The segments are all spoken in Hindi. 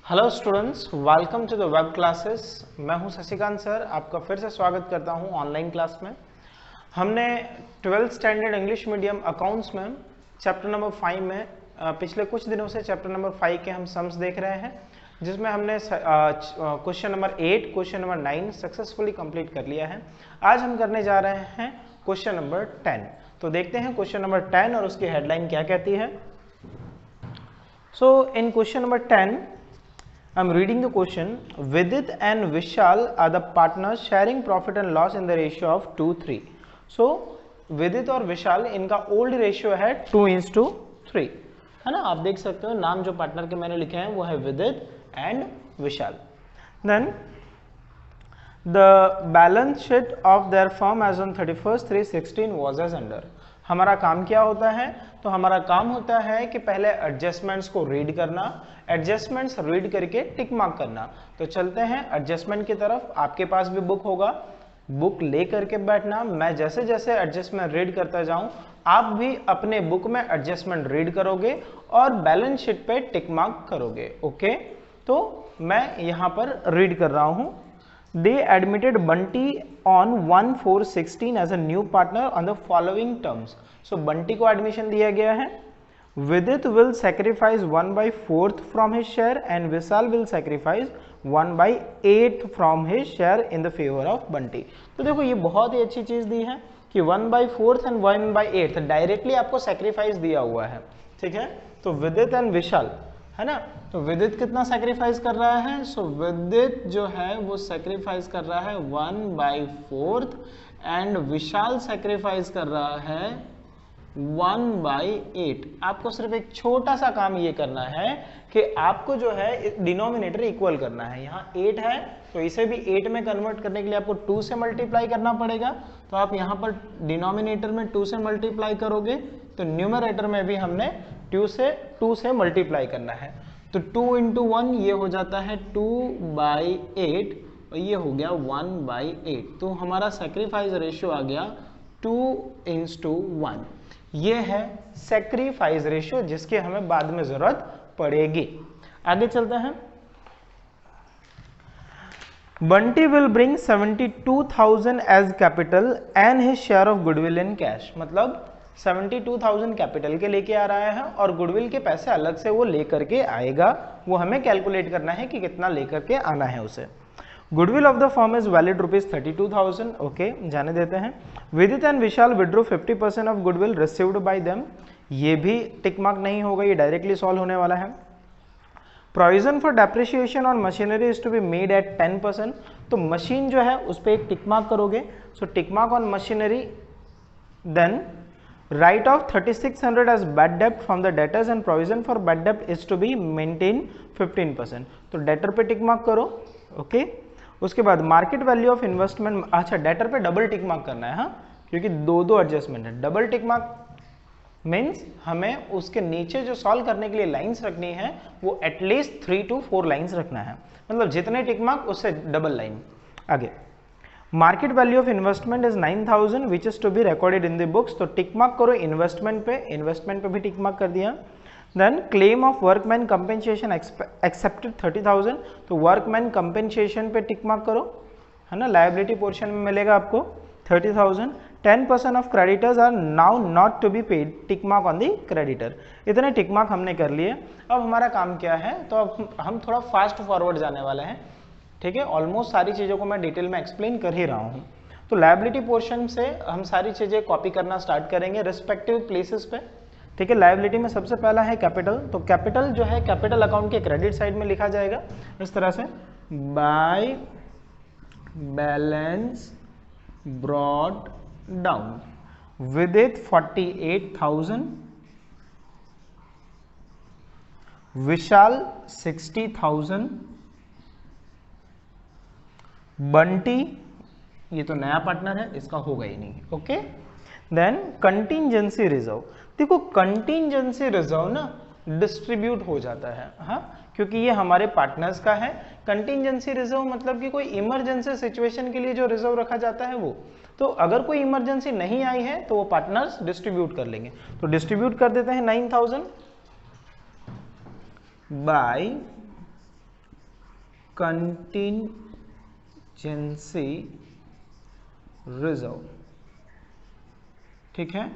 Hello students, welcome to the web classes. मैं हूं शशिकांत सर, आपका फिर से स्वागत करता हूं ऑनलाइन क्लास में। हमने 12th standard English medium accounts में चैप्टर नंबर 5 में पिछले कुछ दिनों से चैप्टर नंबर 5 के हम सम्स देख रहे हैं, जिसमें हमने question number 8, question number 9 successfully complete कर लिया है। आज हम करने जा रहे हैं क्वेश्चन नंबर 10। तो देखते हैं क्वेश्चन नंबर 10 और उसकी हेडलाइन क्या कहती है। सो इन question number 10 I'm reading the question. Vidit and Vishal are the partners sharing profit and loss in the ratio of 2:3. So Vidit और विशाल इनका ओल्ड रेशियो है 2:3, है ना। आप देख सकते हो नाम जो पार्टनर के मैंने लिखे हैं वो है Vidit and Vishal. Then the balance sheet of their firm as on 31/3/16 was as under. हमारा काम क्या होता है? तो हमारा काम होता है कि पहले एडजस्टमेंट्स को रीड करना, एडजस्टमेंट्स रीड करके टिक मार्क करना। तो चलते हैं एडजस्टमेंट की तरफ। आपके पास भी बुक होगा, बुक ले करके बैठना। मैं जैसे जैसे एडजस्टमेंट रीड करता जाऊं, आप भी अपने बुक में एडजस्टमेंट रीड करोगे और बैलेंस शीट पे टिक मार्क करोगे। ओके, तो मैं यहां पर रीड कर रहा हूं। They admitted Bunty on 1/4/16 as a new partner on the following terms. So Bunty को एडमिशन दिया गया है। Vidit will sacrifice 1/4 from his share and Vishal will sacrifice 1/8 from his share in the favor of Bunty. तो देखो ये बहुत ही अच्छी चीज दी है कि 1/4 and 1/8 डायरेक्टली आपको सेक्रीफाइस दिया हुआ है। ठीक है, तो विदित एंड विशाल, है ना। तो विदित कितना सैक्रिफाइस कर रहा है? सो विदित जो है वो सैक्रिफाइस कर रहा है 1/4 एंड विशाल सैक्रिफाइस कर रहा है 1/8। आपको सिर्फ एक छोटा सा काम ये करना है कि आपको जो है डिनोमिनेटर इक्वल करना है। यहाँ 8 है तो इसे भी 8 में कन्वर्ट करने के लिए आपको 2 से मल्टीप्लाई करना पड़ेगा। तो आप यहाँ पर डिनोमिनेटर में 2 से मल्टीप्लाई करोगे तो न्यूमरेटर में भी हमने 2 से मल्टीप्लाई करना है। तो 2 × 1 ये हो जाता है 2/8 और ये हो गया 1/8। तो हमारा सैक्रिफाइस रेशियो आ गया 2:1। ये है सैक्रिफाइस रेशियो जिसकी हमें बाद में जरूरत पड़ेगी। आगे चलते हैं। Bunty will bring 72,000 as capital and his share of goodwill in cash। मतलब 72,000 कैपिटल के लेके आ रहा है और गुडविल के पैसे अलग से वो लेकर के आएगा। वो हमें कैलकुलेट करना है कि कितना लेकर के आना है उसे। Goodwill of the firm is valid ₹32,000। Okay, जाने देते हैं। विदित and Vishal withdraw 50% of goodwill received by them. ये भी टिक मार्क नहीं होगा, ये डायरेक्टली सॉल्व होने वाला है। Provision for depreciation on machinery is to be made at 10%। तो मशीन जो है उस पर एक टिक मार्क करोगे। So tick mark on machinery. Then write off 3600 as bad debt from the debtors and provision for bad debt is to be maintained 15%। तो डेटर पे टिक मार्क करो। ओके, उसके बाद मार्केट वैल्यू ऑफ इन्वेस्टमेंट। अच्छा, डेटर पे डबल टिक मार्क करना है, हाँ, क्योंकि दो एडजस्टमेंट है। डबल टिक मार्क मीन्स हमें उसके नीचे जो सॉल्व करने के लिए लाइंस रखनी है वो एटलीस्ट 3 to 4 लाइंस रखना है। मतलब जितने टिक मार्क उससे डबल लाइन। आगे, market value of investment is 9,000 which is to be recorded in the books. तो टिक मार्क करो इन्वेस्टमेंट पे, इन्वेस्टमेंट पे भी टिक मार्क कर दिया। Then claim of workman compensation accepted 30,000। तो वर्कमैन कंपेंसेशन पे टिक मार्क करो, है ना। लायबिलिटी पोर्शन में मिलेगा आपको 30,000। 10% of creditors are now not to be paid. Tick mark on the creditor. इतने टिक मार्क हमने कर लिए। अब हमारा काम क्या है? तो अब हम थोड़ा फास्ट फॉरवर्ड जाने वाले हैं। ठीक है, ऑलमोस्ट सारी चीज़ों को मैं डिटेल में एक्सप्लेन कर ही रहा हूँ। तो लायबिलिटी पोर्शन से हम सारी चीज़ें कॉपी करना स्टार्ट करेंगे रिस्पेक्टिव प्लेसेस पे। ठीक है, लायबिलिटी में सबसे पहला है कैपिटल। तो कैपिटल जो है कैपिटल अकाउंट के क्रेडिट साइड में लिखा जाएगा इस तरह से, बाय बैलेंस ब्रॉट डाउन। विदित 48,000, विशाल 60,000, बंटी, ये तो नया पार्टनर है, इसका होगा ही नहीं। Okay, then contingency reserve. देखो कंटिंजेंसी रिजर्व ना डिस्ट्रीब्यूट हो जाता है, हाँ, क्योंकि ये हमारे पार्टनर्स का है। कंटिंजेंसी रिजर्व मतलब कि कोई इमरजेंसी सिचुएशन के लिए जो रिजर्व रखा जाता है वो। तो अगर कोई इमरजेंसी नहीं आई है तो वो पार्टनर्स डिस्ट्रीब्यूट कर लेंगे। तो डिस्ट्रीब्यूट कर देते हैं 9,000 बाय कंटिजेंसी रिजर्व, ठीक है।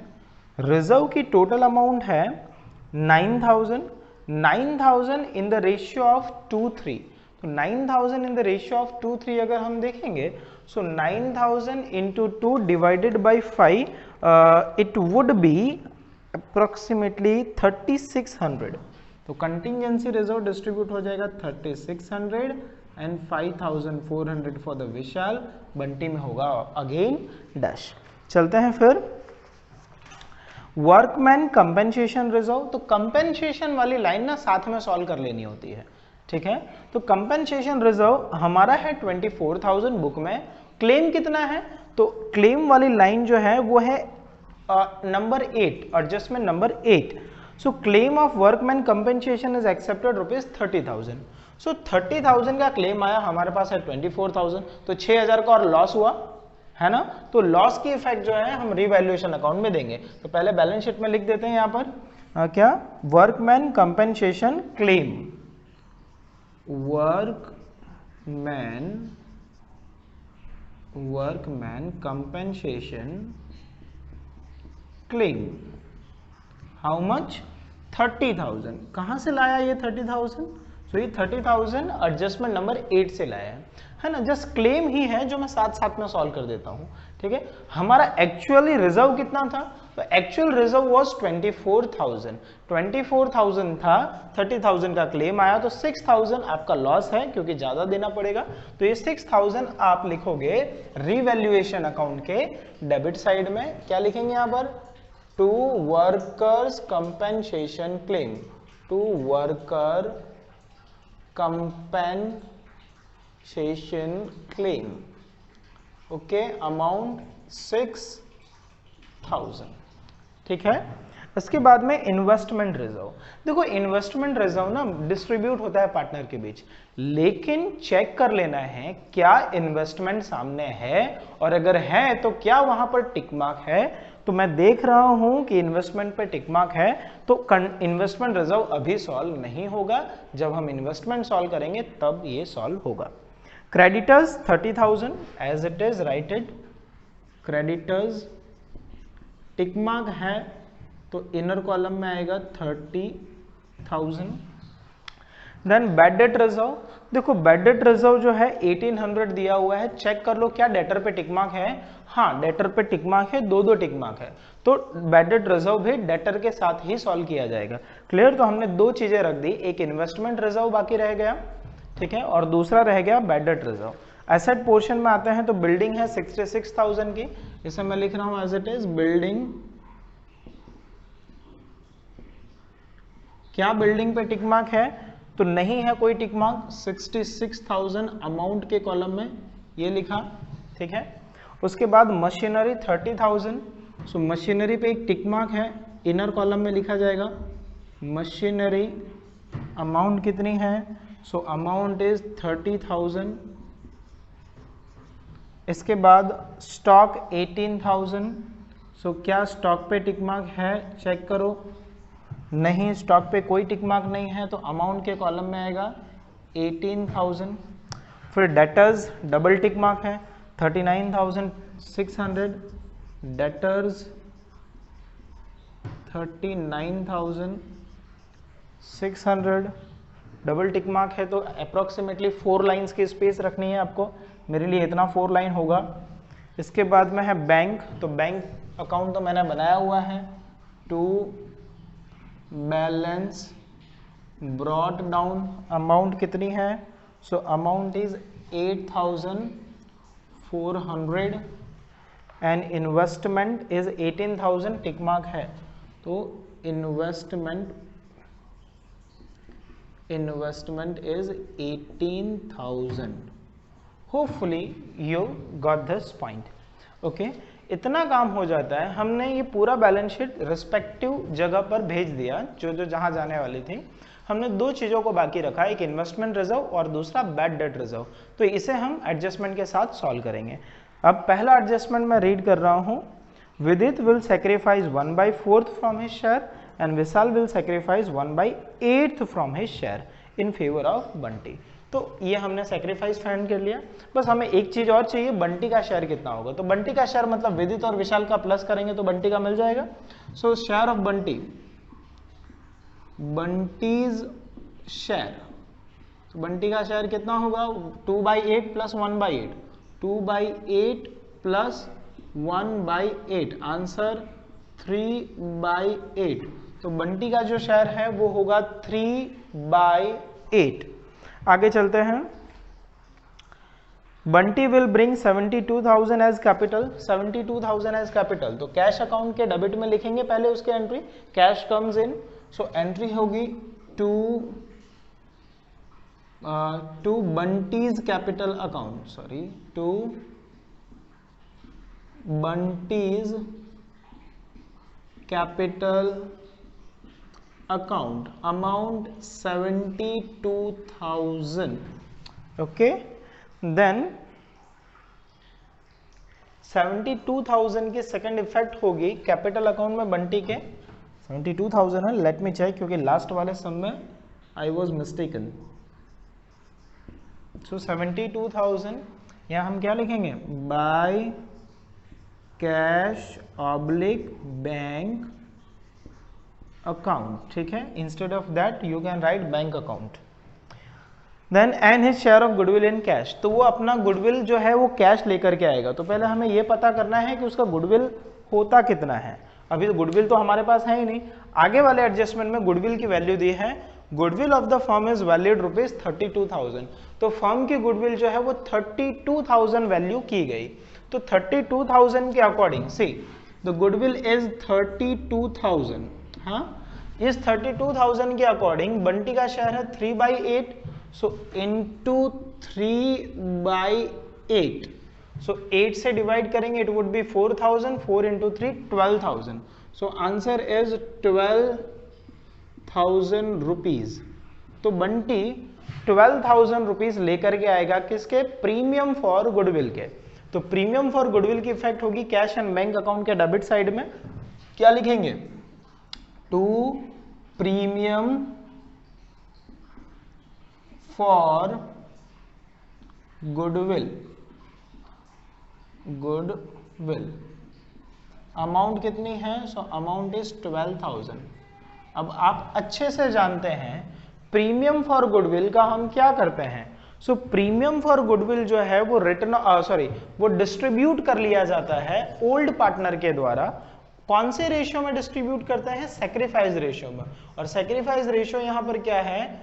रिजर्व की टोटल अमाउंट है 9,000 इन द रेशियो ऑफ 2:3। तो 9,000 इन द रेशियो ऑफ 2:3 अगर हम देखेंगे, सो 9,000 into 2 divided by 5, it would be approximately 3600। तो कंटिजेंसी रिजर्व डिस्ट्रीब्यूट हो जाएगा 3600 एंड 5400 फॉर द विशाल। बंटी में होगा अगेन डैश। चलते हैं फिर वर्कमैन कंपेंसेशन रिजर्व। तो कंपेंसेशन वाली लाइन ना साथ में सॉल्व कर लेनी होती है, ठीक है। तो कंपेंसेशन रिजर्व हमारा है 24,000 बुक में। क्लेम कितना है? तो क्लेम वाली लाइन जो है वो है number 8, adjustment number 8। So claim of workman compensation is accepted ₹30,000। सो 30,000 का क्लेम आया, हमारे पास है 24,000, तो 6,000 का और लॉस हुआ है ना। तो लॉस की इफेक्ट जो है हम रिवैल्यूएशन अकाउंट में देंगे। तो पहले बैलेंस शीट में लिख देते हैं यहाँ पर क्या, workman compensation claim, workman compensation claim, how much, 30,000। कहां से लाया ये 30,000? तो ये 30,000 एडजस्टमेंट नंबर 8 से लाया है ना। जस्ट क्लेम ही है जो मैं साथ साथ में सॉल्व कर देता हूं, ठीक है। हमारा एक्चुअली रिजर्व कितना था? तो एक्चुअल रिजर्व वाज 24,000 था, 30,000 का क्लेम आया, तो 6,000 आपका लॉस है क्योंकि ज्यादा देना पड़ेगा। तो ये 6,000 आप लिखोगे रिवैल्यूएशन अकाउंट के डेबिट साइड में। क्या लिखेंगे यहाँ पर? To workers compensation claim, to worker compensation claim, okay, amount 6,000, ठीक है। इसके बाद में इन्वेस्टमेंट रिजर्व। देखो इन्वेस्टमेंट रिजर्व ना डिस्ट्रीब्यूट होता है पार्टनर के बीच, लेकिन चेक कर लेना है क्या इन्वेस्टमेंट सामने है, और अगर है तो क्या वहां पर टिक मार्क है। तो मैं देख रहा हूं कि इन्वेस्टमेंट पे टिक मार्क है, तो इन्वेस्टमेंट रिजर्व अभी सॉल्व नहीं होगा, जब हम इन्वेस्टमेंट सॉल्व करेंगे तब ये सॉल्व होगा। Creditors 30,000 as it is writed, creditors tick mark है तो इनर कॉलम में आएगा 30,000। Then bad debt reserve. देखो बैड डेट रिजर्व जो है 1800 दिया हुआ है, चेक कर लो क्या डेटर पे टिक मार्क है। हाँ डेटर पे टिक मार्क है, दो टिक मार्क है, तो बैड डेट रिजर्व भी डेटर के साथ ही सॉल्व किया जाएगा। क्लियर? तो हमने दो चीजें रख दी, एक इन्वेस्टमेंट रिजर्व बाकी रह गया, ठीक है, और दूसरा रह गया bad debt reserve. Asset portion में आते हैं तो बिल्डिंग है 66,000 की, इसे मैं लिख रहा हूं एज इट इज बिल्डिंग। क्या बिल्डिंग पे टिक मार्क है? तो नहीं है कोई टिक मार्क, 66,000 अमाउंट के कॉलम में ये लिखा, ठीक है। उसके बाद मशीनरी 30,000, सो मशीनरी पे एक टिक मार्क है, इनर कॉलम में लिखा जाएगा मशीनरी अमाउंट कितनी है, सो अमाउंट इज 30,000। इसके बाद स्टॉक 18,000, सो क्या स्टॉक पे टिक मार्क है, चेक करो। नहीं, स्टॉक पे कोई टिक मार्क नहीं है, तो अमाउंट के कॉलम में आएगा 18,000। फिर डेटर्स डबल टिक मार्क है 39,600, डेटर्स 39,600 डबल टिक मार्क है, तो अप्रोक्सीमेटली 4 लाइंस की स्पेस रखनी है आपको, मेरे लिए इतना 4 लाइन होगा। इसके बाद में है बैंक, तो बैंक अकाउंट तो मैंने बनाया हुआ है, to balance brought down amount कितनी है, so amount is 8,400 and investment is 18,000, tick mark है, तो investment is 18,000। Hopefully you got this point, okay. इतना काम हो जाता है, हमने ये पूरा बैलेंस शीट रिस्पेक्टिव जगह पर भेज दिया, जो जहां जाने वाली थी। हमने दो चीजों को बाकी रखा, एक इन्वेस्टमेंट रिजर्व और दूसरा बैड डेट रिजर्व, तो इसे हम एडजस्टमेंट के साथ सॉल्व करेंगे। अब पहला एडजस्टमेंट मैं रीड कर रहा हूं, विदित will sacrifice 1/4 from his share and Vishal will sacrifice 1/8 from his share in favour of Bunty. तो ये हमने सेक्रीफाइस फाइंड कर लिया। बस हमें एक चीज और चाहिए, बंटी का शेयर कितना होगा। तो बंटी का शेयर मतलब विदित और विशाल का प्लस करेंगे तो बंटी का मिल जाएगा। So share of Bunty, Bunty's share, तो बंटी का शेयर कितना होगा 2/8 प्लस 1/8, 2/8 प्लस 1/8, आंसर 3/8। तो बंटी का जो शेयर है वो होगा 3/8। आगे चलते हैं। Bunty will bring 72,000 as capital, 72,000 as capital. तो कैश अकाउंट के डेबिट में लिखेंगे पहले उसके entry, cash comes in, so entry होगी to Bunty's capital account, sorry to Bunty's capital account, amount 72,000। Okay, then 72,000 की सेकंड इफेक्ट होगी कैपिटल अकाउंट में बंटी के 72,000 है, लेट मी चेक, क्योंकि लास्ट वाले सम में आई वॉज मिस्टेकन। सो 72,000 यहाँ हम क्या लिखेंगे, by cash oblique bank account, ठीक है। Instead of that you can write bank account. Then and his share of goodwill in cash, तो वो अपना गुडविल जो है वो कैश लेकर के आएगा। तो पहले हमें ये पता करना है कि उसका गुडविल होता कितना है। अभी तो गुडविल तो हमारे पास है ही नहीं, आगे वाले एडजस्टमेंट में गुडविल की वैल्यू दी है, goodwill of the firm is valid ₹32,000। तो फर्म की गुडविल जो है वो 32,000 वैल्यू की गई। तो 32,000 के according see the goodwill is 32,000, हाँ, इस 32,000 के अकॉर्डिंग बंटी का शेयर है 3/8, सो इंटू 3/8, सो 8 से डिवाइड करेंगे it would be 4,000, 4 into 3 12,000, so answer is 12,000 rupees. तो बंटी 12,000 रुपीज लेकर के आएगा किसके, प्रीमियम फॉर गुडविल के। तो प्रीमियम फॉर गुडविल की इफेक्ट होगी कैश एंड बैंक अकाउंट के डेबिट साइड में, क्या लिखेंगे, to premium for goodwill, goodwill amount कितनी है, सो अमाउंट इज 12,000। अब आप अच्छे से जानते हैं प्रीमियम फॉर गुडविल का हम क्या करते हैं। सो प्रीमियम फॉर गुडविल जो है वो रिटर्न वो डिस्ट्रीब्यूट कर लिया जाता है ओल्ड पार्टनर के द्वारा। कौन से रेशियो में डिस्ट्रीब्यूट करते हैं, सेक्रीफाइस रेशियो में। और सेक्रीफाइस रेशियो यहां पर क्या है,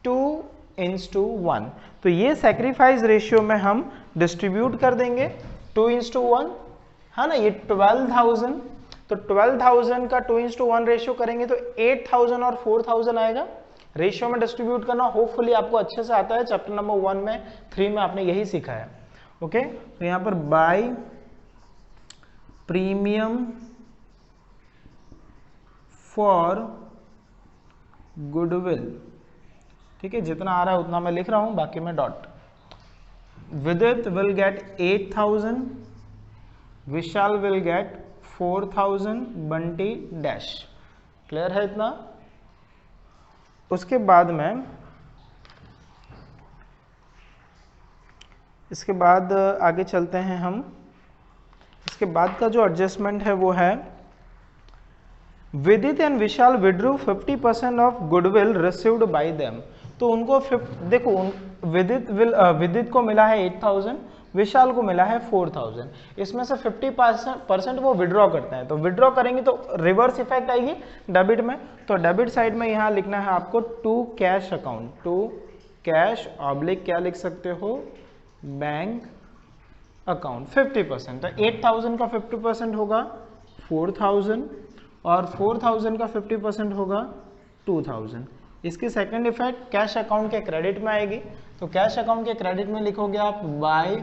2:1। तो ये सेक्रीफाइस रेशियो में हम डिस्ट्रीब्यूट कर देंगे 2:1, है ना। ये 12,000, तो 12,000 का 2:1 रेशियो करेंगे तो 8,000 और 4,000 आएगा। रेशियो में डिस्ट्रीब्यूट करना होपफुली आपको अच्छे से आता है, चैप्टर नंबर 1 में 3 में आपने यही सीखा है। ओके, तो यहां पर बाय प्रीमियम फॉर गुडविल, ठीक है, जितना आ रहा है उतना मैं लिख रहा हूं, बाकी मैं डॉट। विदित will get 8,000, Vishal will get 4,000, Bunty dash. Clear है इतना। उसके बाद में इसके बाद आगे चलते हैं हम। इसके बाद का जो एडजस्टमेंट है वो है Vidit and Vishal withdrew 50% of goodwill received by them. तो उनको देखो विदित को मिला है 8,000, विशाल को मिला है 4,000। इसमें से 50% वो विड्रॉ करते हैं। तो विड्रॉ करेंगे तो रिवर्स इफेक्ट आएगी डेबिट में। तो डेबिट साइड में यहाँ लिखना है आपको to cash account, to cash oblique क्या लिख सकते हो, बैंक अकाउंट 50%। तो 8,000 का 50% होगा 4,000 और 4,000 का 50% होगा 2,000। इसकी सेकंड इफेक्ट कैश अकाउंट के क्रेडिट में आएगी। तो कैश अकाउंट के क्रेडिट में लिखोगे आप बाय,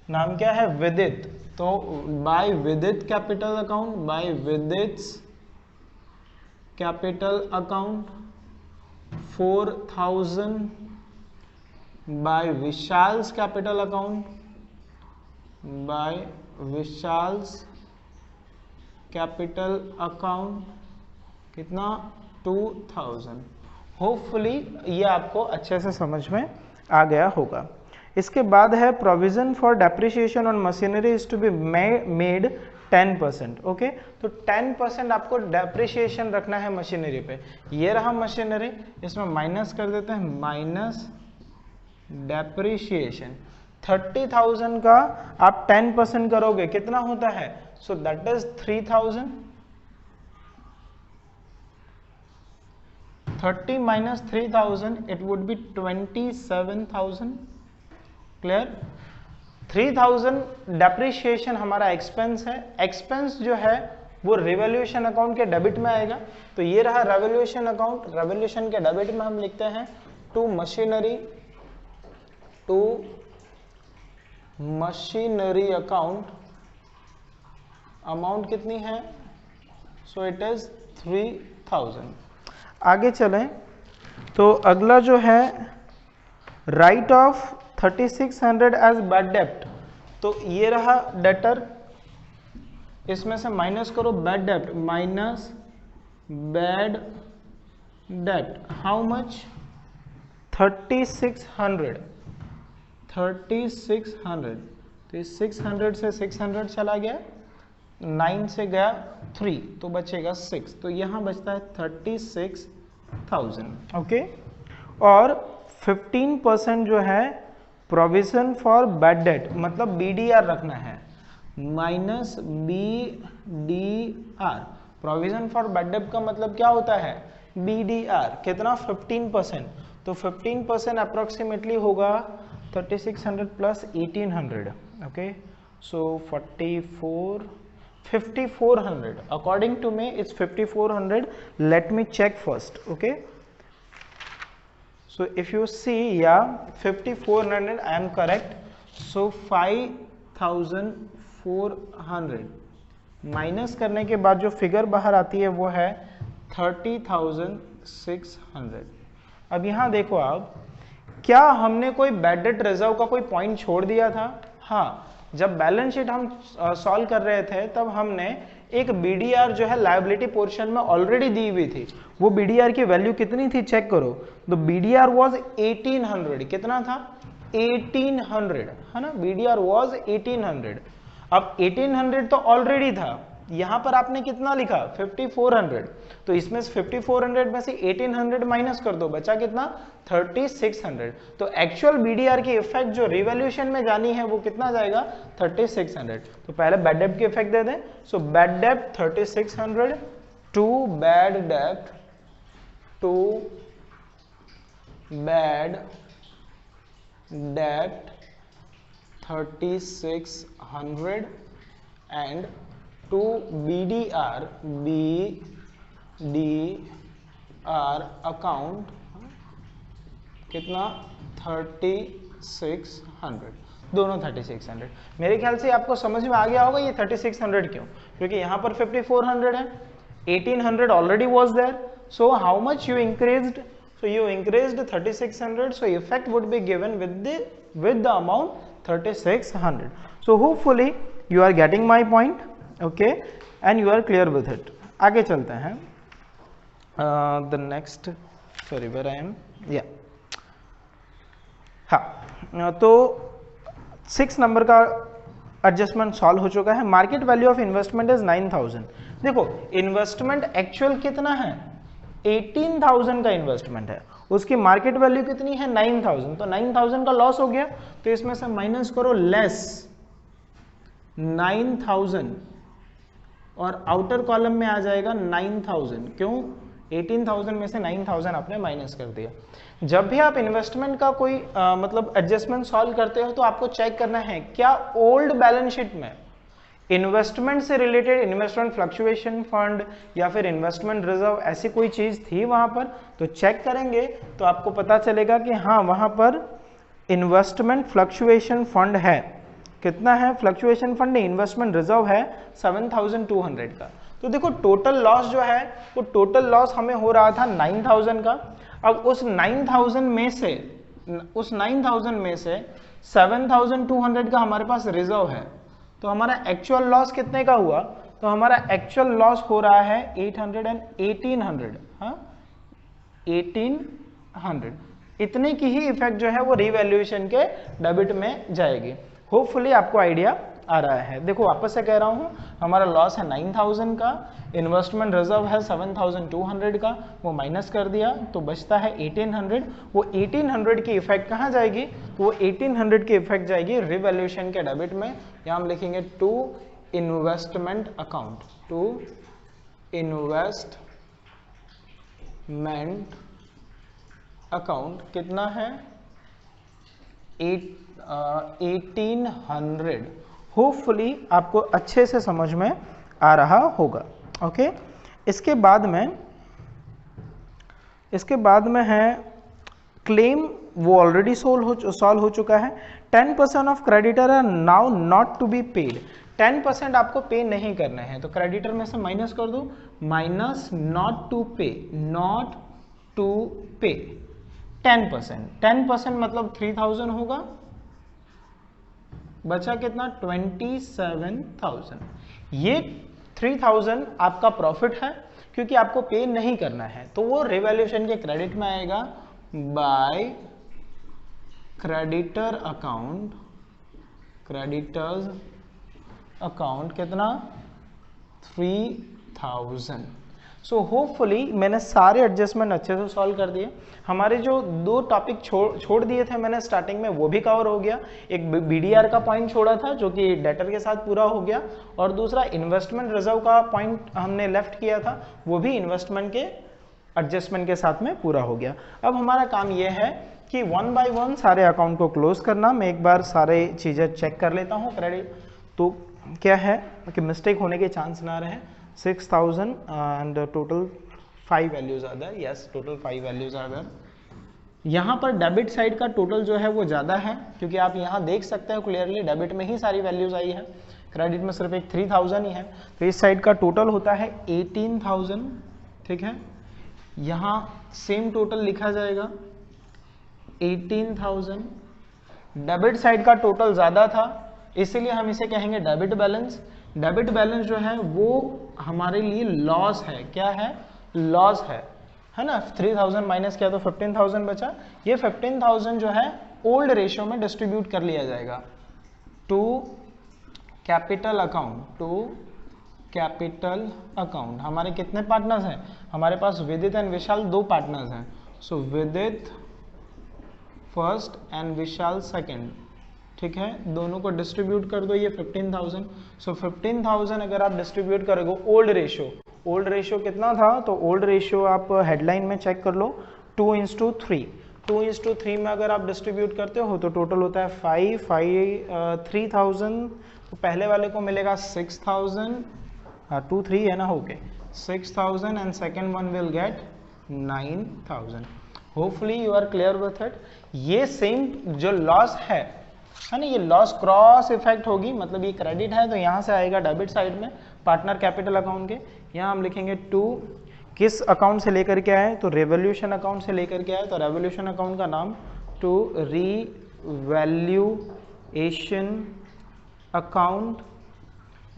नाम क्या है, विदित, तो by Vidit capital account, by Vidit's capital account 4,000, by Vishal's capital account, by Vishal's capital account कितना, 2,000। होपफुली ये आपको अच्छे से समझ में आ गया होगा। इसके बाद है provision for depreciation on machinery is to be made 10%। Okay, तो 10% आपको डेप्रिसिएशन रखना है मशीनरी पे। ये रहा मशीनरी, इसमें माइनस कर देते हैं, माइनस डेप्रिसिएशन। 30,000 का आप 10% करोगे कितना होता है? So that is 3,000। 30 minus 3,000 it would be 27,000। Clear? 3,000 depreciation हमारा एक्सपेंस है। एक्सपेंस जो है वो रिवोल्यूशन अकाउंट के डेबिट में आएगा। तो ये रहा रिवोल्यूशन अकाउंट। रिवोल्यूशन के डेबिट में हम लिखते हैं टू मशीनरी अकाउंट। अमाउंट कितनी है? So it is 3,000। आगे चलें तो अगला जो है राइट ऑफ 3600 एज बैड डेप्ट। तो ये रहा डेटर, इसमें से माइनस करो बैड डेप्ट, माइनस बैड डेप्ट। How much? 3600। 3600, तो 600 से 600 चला गया, 9 से गया 3, तो बचेगा 6। तो यहां बचता है 36,000। ओके, और 15% जो है प्रोविजन फॉर बैड डेट, मतलब BDR रखना है, minus BDR। Provision for bad debt का मतलब क्या होता है? BDR। कितना? 15%। तो 15% अप्रोक्सीमेटली होगा 3600 plus 1800। Okay, so 5400। according to me it's 5400. let me check first. okay, so if you see, yeah, 5400 I am correct. so 5400 minus करने के बाद जो फिगर बाहर आती है वो है 30,600। अब यहां देखो आप, क्या हमने कोई बैड डेट रिजर्व का कोई पॉइंट छोड़ दिया था? हाँ, जब बैलेंस शीट हम सॉल्व कर रहे थे तब हमने एक BDR जो है लायबिलिटी पोर्शन में ऑलरेडी दी हुई थी। वो BDR की वैल्यू कितनी थी चेक करो। तो BDR वाज 1800। कितना था? 1800, है ना? BDR was 1800। अब 1800 तो ऑलरेडी था, यहां पर आपने कितना लिखा? 5400। तो इसमें 5400 में से 1800 माइनस कर दो, बचा कितना? 3600। तो एक्चुअल BDR की इफेक्ट जो रिवोल्यूशन में जानी है वो कितना जाएगा? 3600। तो पहले बैड डेप्ट की इफेक्ट दे दें। सो बैड डेप्ट 3600 टू बैड डेप्ट 3600 एंड टू BDR अकाउंट कितना? 3600। दोनों 3600। मेरे ख्याल से आपको समझ में आ गया होगा ये 3600 क्यों, क्योंकि यहां पर 5400 है, 1800 already was there. So how much you increased? So you increased 3600, so effect would be given with the amount 3600. so hopefully you are getting my point, okay, and you are clear with it. आगे चलते हैं। the next, sorry where I am, yeah, हाँ, तो 6 नंबर का एडजस्टमेंट सॉल्व हो चुका है। Market value of investment is 9000। देखो इन्वेस्टमेंट एक्चुअल कितना है? 18,000 का इन्वेस्टमेंट है, उसकी मार्केट वैल्यू कितनी है? 9,000। तो 9,000 का लॉस हो गया, तो इसमें से माइनस करो लेस 9,000 और आउटर कॉलम में आ जाएगा 9,000। क्यों? 18,000 में से 9,000 आपने माइनस कर दिया। जब भी आप इन्वेस्टमेंट का कोई मतलब एडजस्टमेंट सॉल्व करते हो तो आपको चेक करना है क्या ओल्ड बैलेंस शीट में इन्वेस्टमेंट से रिलेटेड इन्वेस्टमेंट फ्लक्चुएशन फंड या फिर इन्वेस्टमेंट रिजर्व ऐसी कोई चीज थी वहां पर। तो चेक करेंगे तो आपको पता चलेगा कि हाँ वहां पर इन्वेस्टमेंट फ्लक्चुएशन फंड है। कितना है फ्लक्चुएशन फंड? इन्वेस्टमेंट रिजर्व है 7,200 का। तो देखो टोटल लॉस जो है वो टोटल लॉस हमें हो रहा था 9,000 का। अब उस 9,000 में से 7,200 का हमारे पास रिजर्व है, तो हमारा एक्चुअल लॉस कितने का हुआ? तो हमारा एक्चुअल लॉस हो रहा है 800 एंड 1800। हाँ 1800। इतने की ही इफेक्ट जो है वो रिवैल्यूएशन के डेबिट में जाएगी। होपफुली आपको आइडिया आ रहा है। देखो वापस से कह रहा हूँ, हमारा लॉस है 9000 का, इन्वेस्टमेंट रिजर्व है 7200 का, वो माइनस कर दिया तो बचता है 1800। वो 1800 की इफेक्ट कहाँ जाएगी? वो 1800 की इफेक्ट जाएगी रिवैल्यूएशन के डेबिट में। यहाँ हम लिखेंगे to investment account, to investment account कितना है? 1800। होपफुली आपको अच्छे से समझ में आ रहा होगा। ओके, इसके बाद में है क्लेम, वो ऑलरेडी सॉल्व हो चुका है। 10% of creditor are now not to be paid. 10% आपको पे नहीं करने हैं, तो क्रेडिटर में से माइनस कर दो, माइनस नॉट टू पे, नॉट टू पे 10%। 10% मतलब 3000 होगा, बचा कितना? 27000। ये 3000 आपका प्रॉफिट है क्योंकि आपको पे नहीं करना है, तो वो रिवैल्यूएशन के क्रेडिट में आएगा by creditor account, creditors account कितना? 3000। सो होपफुली मैंने सारे एडजस्टमेंट अच्छे से सॉल्व कर दिए। हमारे जो दो टॉपिक छोड़ दिए थे मैंने स्टार्टिंग में, वो भी कवर हो गया। एक बीडीआर का पॉइंट छोड़ा था जो कि डेटर के साथ पूरा हो गया, और दूसरा इन्वेस्टमेंट रिजर्व का पॉइंट हमने लेफ्ट किया था, वो भी इन्वेस्टमेंट के एडजस्टमेंट के साथ में पूरा हो गया। अब हमारा काम यह है कि 1 बाय 1 सारे अकाउंट को क्लोज करना। मैं एक बार सारे चीज़ें चेक कर लेता हूँ क्रेडिट, तो क्या है कि मिस्टेक होने के चांस ना रहे। 6000 and total 5 values are there. Yes, total 5 values are there. यहाँ पर डेबिट साइड का टोटल जो है वो ज़्यादा है, क्योंकि आप यहाँ देख सकते हो क्लियरली डेबिट में ही सारी वैल्यूज आई है, क्रेडिट में सिर्फ एक 3000 ही है। तो इस साइड का टोटल होता है 18000, ठीक है। यहाँ सेम टोटल लिखा जाएगा 18000। डेबिट साइड का टोटल ज़्यादा था, इसीलिए हम इसे कहेंगे डेबिट बैलेंस। डेबिट बैलेंस जो है वो हमारे लिए लॉस है। क्या है? लॉस है ना। 3000 माइनस किया तो 15000 बचा। ये 15000 जो है ओल्ड रेशियो में डिस्ट्रीब्यूट कर लिया जाएगा to capital account, to capital account. हमारे कितने पार्टनर्स हैं? हमारे पास विदित एंड विशाल 2 पार्टनर्स हैं। सो विदित फर्स्ट एंड विशाल सेकंड, ठीक है। दोनों को डिस्ट्रीब्यूट कर दो, ये 15000। सो 15000 अगर आप डिस्ट्रीब्यूट करोगे ओल्ड रेशियो कितना था? तो ओल्ड रेशियो आप हेडलाइन में चेक कर लो, 2:3। 2:3 में अगर आप डिस्ट्रीब्यूट करते हो तो टोटल होता है 3000। तो पहले वाले को मिलेगा 6000, 2 3 है ना, okay 6000, and second one will get 9000। Hopefully you are clear with it. ये सेम जो लॉस है ना, ये लॉस क्रॉस इफेक्ट होगी, मतलब ये क्रेडिट है तो यहाँ से आएगा डेबिट साइड में पार्टनर कैपिटल अकाउंट के। यहाँ हम लिखेंगे टू किस अकाउंट से लेकर के आए? तो रेवोल्यूशन अकाउंट से लेकर के आए, तो रेवोल्यूशन अकाउंट का नाम to revaluation account,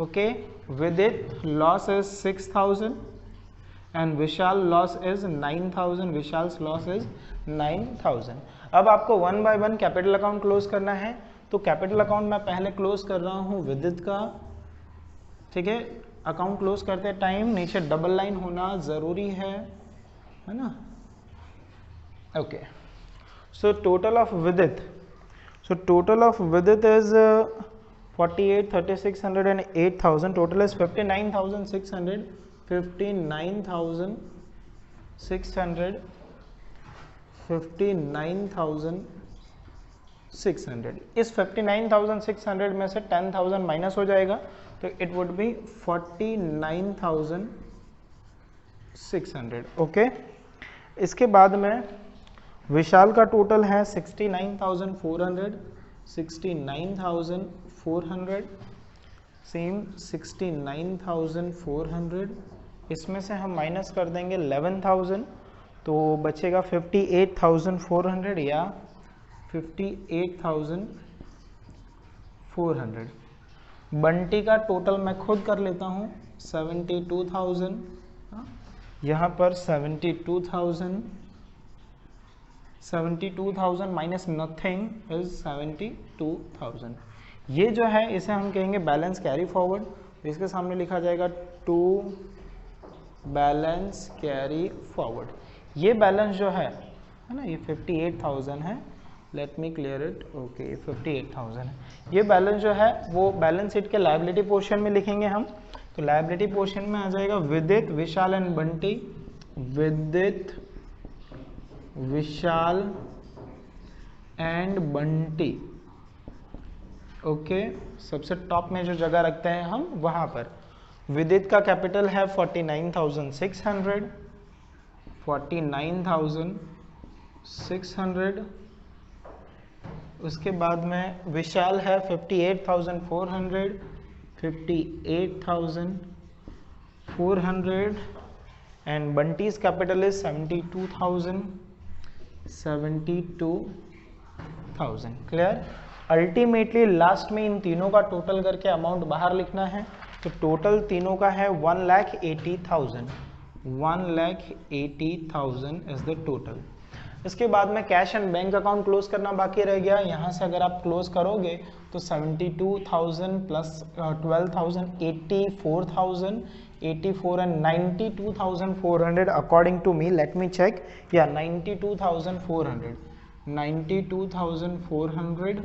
okay. Vidit loss is 6000 and Vishal loss is 9000, Vishal's loss is 9000। अब आपको 1 बाय 1 कैपिटल अकाउंट क्लोज करना है, तो कैपिटल अकाउंट मैं पहले क्लोज कर रहा हूँ विदित का, ठीक है। अकाउंट क्लोज करते टाइम नीचे डबल लाइन होना जरूरी है ना, ओके। सो टोटल ऑफ विदित इज 48, 3600 and 8000. Total is 59,600, 59,600, 59,600। इस 59,600 में से 10,000 माइनस हो जाएगा, तो इट वुड बी 49,600, ओके। इसके बाद में विशाल का टोटल है 69,400, 69,400, सेम 69,400। इसमें से हम माइनस कर देंगे 11,000, तो बचेगा 58,400 या 58,400। बंटी का टोटल मैं खुद कर लेता हूँ 72,000, यहाँ पर 72,000, 72,000 माइनस नथिंग इज 72,000। ये जो है इसे हम कहेंगे बैलेंस कैरी फॉरवर्ड। इसके सामने लिखा जाएगा टू बैलेंस कैरी फॉरवर्ड। ये बैलेंस जो है ना, ये 58,000 है। Let me clear it. Okay, 58,000 है। ये बैलेंस जो है वो बैलेंस शीट के लायबिलिटी पोर्शन में लिखेंगे हम। तो लायबिलिटी पोर्शन में आ जाएगा विदित, विशाल एंड बंटी। विदित, विशाल एंड बंटी। ओके, सबसे टॉप में जो जगह रखते हैं हम वहां पर। विदित का कैपिटल है 49,600, 49,600। उसके बाद में विशाल है 58,400, 58,400 and Bunty's capital is 72,000, 72,000। Clear. Ultimately last में इन तीनों का टोटल करके अमाउंट बाहर लिखना है। तो टोटल तीनों का है 1,80,000, 1,80,000 इज द टोटल। इसके बाद में cash and bank account close करना बाकी रह गया। यहाँ से अगर आप क्लोज करोगे तो 72,000 plus 12,000 84,000, 84 and 92,400 according to me. Let me check. या 92,400, 92,400,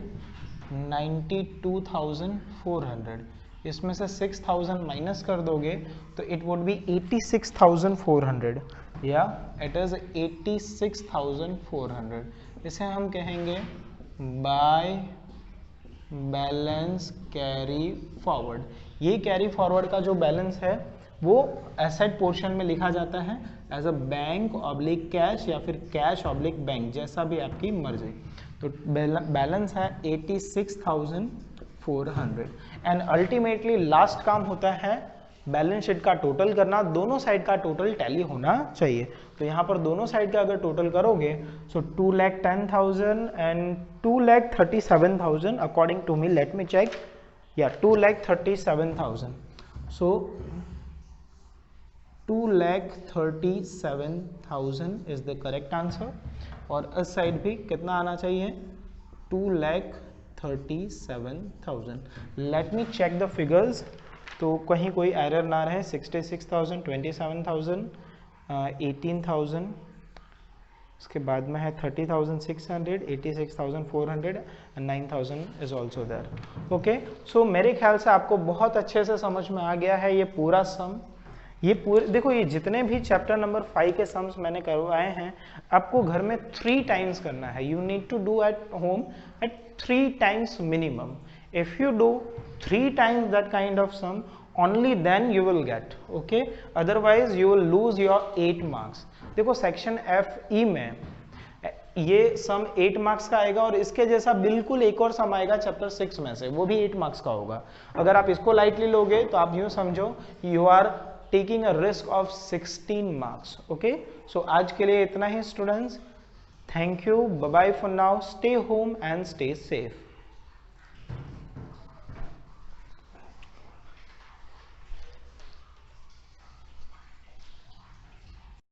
92,400। इसमें से 6,000 माइनस कर दोगे तो इट वुड बी 86,400। या इट इज 86,400। इसे हम कहेंगे बाय बैलेंस कैरी फॉरवर्ड। ये कैरी फॉरवर्ड का जो बैलेंस है वो एसेट पोर्शन में लिखा जाता है as a bank oblique cash या फिर कैश ऑब्लिक बैंक, जैसा भी आपकी मर्जी। तो बैलेंस है 86,400 एंड अल्टीमेटली लास्ट काम होता है बैलेंस शीट का टोटल करना। दोनों साइड का टोटल टैली होना चाहिए। तो यहाँ पर दोनों साइड का अगर टोटल करोगे so 2,10,000 and 2,37,000 according to me. Let me check. या 2,37,000। So 2,37,000 is the correct answer. और इस साइड भी कितना आना चाहिए? 2,37,000। Let me check the figures तो कहीं कोई एरर ना रहे। 66,000, 27,000, 18,000, उसके बाद में है 30,600, 86,400 and 9,000 is also there. Okay, so मेरे ख्याल से आपको बहुत अच्छे से समझ में आ गया है ये पूरा सम। ये पूरे देखो, ये जितने भी चैप्टर नंबर 5 के सम्स मैंने करवाए हैं आपको घर में 3 टाइम्स करना है। You need to do at home at 3 times minimum. If you do 3 times that kind of sum, only then you will get, okay? Otherwise you will lose your 8 marks. देखो सेक्शन FE में ये सम 8 मार्क्स का आएगा और इसके जैसा बिल्कुल एक और सम आएगा चैप्टर 6 में से, वो भी 8 मार्क्स का होगा। अगर आप इसको लाइटली लोगे तो आप यूं समझो you are taking a risk of 16 marks. Okay, so आज के लिए इतना ही students. Thank you, bye bye for now, stay home and stay safe.